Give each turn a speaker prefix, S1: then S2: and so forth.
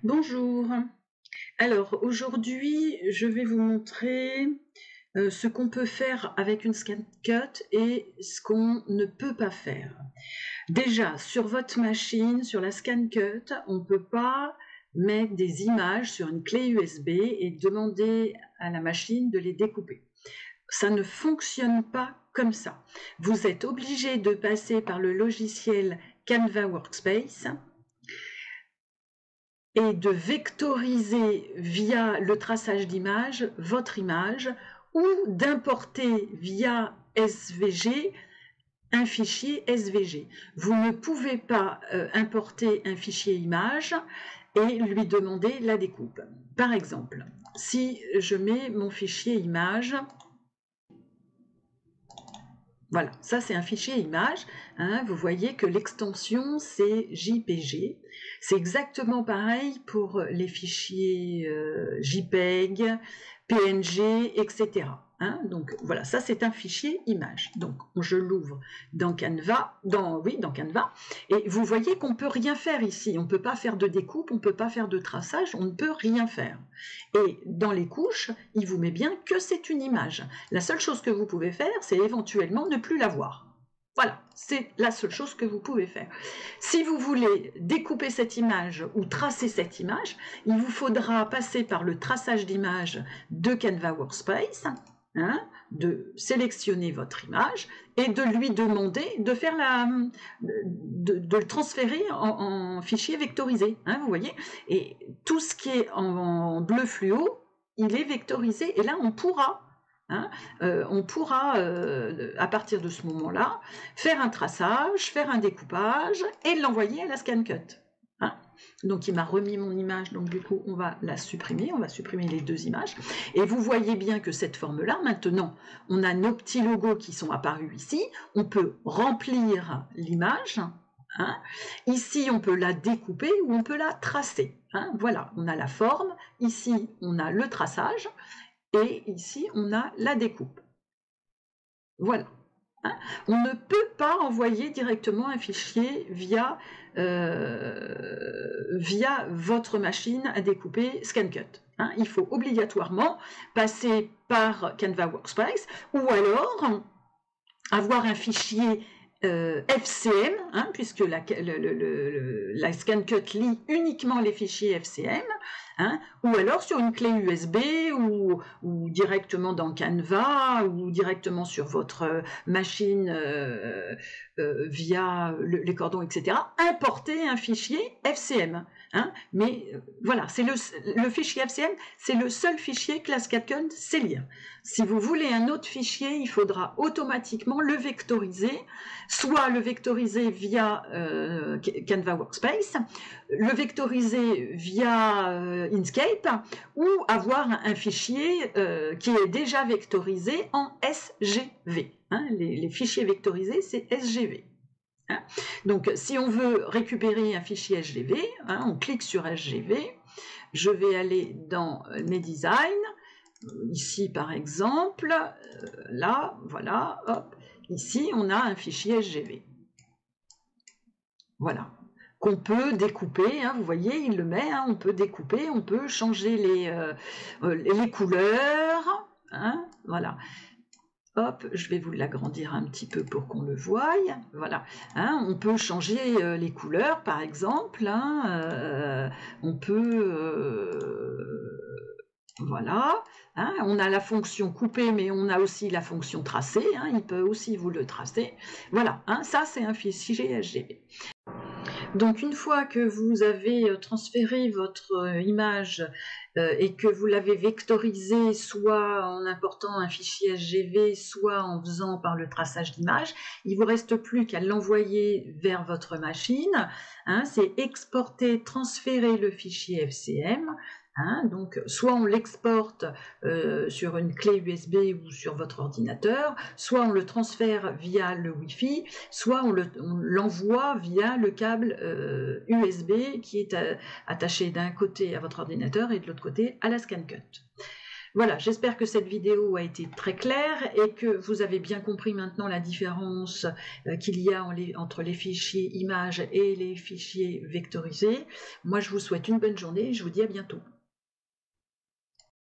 S1: Bonjour. Alors aujourd'hui, je vais vous montrer ce qu'on peut faire avec une scan cut et ce qu'on ne peut pas faire. Déjà, sur votre machine, sur la scan cut, on ne peut pas mettre des images sur une clé USB et demander à la machine de les découper. Ça ne fonctionne pas comme ça. Vous êtes obligé de passer par le logiciel Canva Workspace et de vectoriser via le traçage d'image votre image ou d'importer via SVG un fichier SVG. Vous ne pouvez pas importer un fichier image et lui demander la découpe. Par exemple, si je mets mon fichier image, voilà, ça c'est un fichier image, hein, vous voyez que l'extension c'est JPG. C'est exactement pareil pour les fichiers JPEG, PNG, etc. Hein, donc voilà, ça c'est un fichier image. Donc je l'ouvre dans Canva, dans Canva, et vous voyez qu'on ne peut rien faire ici. On ne peut pas faire de découpe, on ne peut pas faire de traçage, on ne peut rien faire. Et dans les couches, il vous met bien que c'est une image. La seule chose que vous pouvez faire, c'est éventuellement ne plus la voir. Voilà, c'est la seule chose que vous pouvez faire. Si vous voulez découper cette image ou tracer cette image, il vous faudra passer par le traçage d'image de Canva Workspace, hein, de sélectionner votre image et de lui demander de faire de le transférer en fichier vectorisé, hein, vous voyez. Et tout ce qui est en bleu fluo, il est vectorisé et là on pourra à partir de ce moment-là, faire un traçage, faire un découpage et l'envoyer à la scan cut. Hein. Donc il m'a remis mon image, donc du coup on va la supprimer, on va supprimer les deux images. Et vous voyez bien que cette forme-là, maintenant, on a nos petits logos qui sont apparus ici, on peut remplir l'image. Hein. Ici, on peut la découper ou on peut la tracer. Hein. Voilà, on a la forme, ici on a le traçage, et ici, on a la découpe. Voilà. Hein, on ne peut pas envoyer directement un fichier via votre machine à découper ScanCut. Hein, il faut obligatoirement passer par Canva Workspace ou alors avoir un fichier FCM, hein, puisque la ScanCut lit uniquement les fichiers FCM, hein, ou alors sur une clé USB ou directement dans Canva ou directement sur votre machine via les cordons, etc. Importer un fichier FCM. Hein, mais voilà, c'est le fichier FCM, c'est le seul fichier que la ScanCut sait lire. Si vous voulez un autre fichier, il faudra automatiquement le vectoriser, soit le vectoriser via Canva Workspace, le vectoriser via Inkscape, ou avoir un fichier qui est déjà vectorisé en SGV. Hein, les fichiers vectorisés, c'est SGV. Hein. Donc, si on veut récupérer un fichier SGV, hein, on clique sur SGV. Je vais aller dans mes designs. Ici, par exemple, là, voilà, hop. Ici, on a un fichier SGV. Voilà. Qu'on peut découper, hein, vous voyez, il le met, hein, on peut découper, on peut changer les couleurs. Hein, voilà. Hop, je vais vous l'agrandir un petit peu pour qu'on le voie. Voilà, hein, on peut changer les couleurs, par exemple. Hein, on peut... voilà, hein, on a la fonction couper, mais on a aussi la fonction tracer. Hein, il peut aussi vous le tracer. Voilà, hein, ça c'est un fichier SGV. Donc une fois que vous avez transféré votre image et que vous l'avez vectorisée soit en important un fichier SGV, soit en faisant par le traçage d'image, il ne vous reste plus qu'à l'envoyer vers votre machine. Hein, c'est exporter, transférer le fichier FCM. Hein, donc, soit on l'exporte sur une clé USB ou sur votre ordinateur, soit on le transfère via le Wi-Fi, soit on l'envoie via le câble USB qui est attaché d'un côté à votre ordinateur et de l'autre côté à la ScanCut. Voilà, j'espère que cette vidéo a été très claire et que vous avez bien compris maintenant la différence qu'il y a entre les fichiers images et les fichiers vectorisés. Moi, je vous souhaite une bonne journée et je vous dis à bientôt.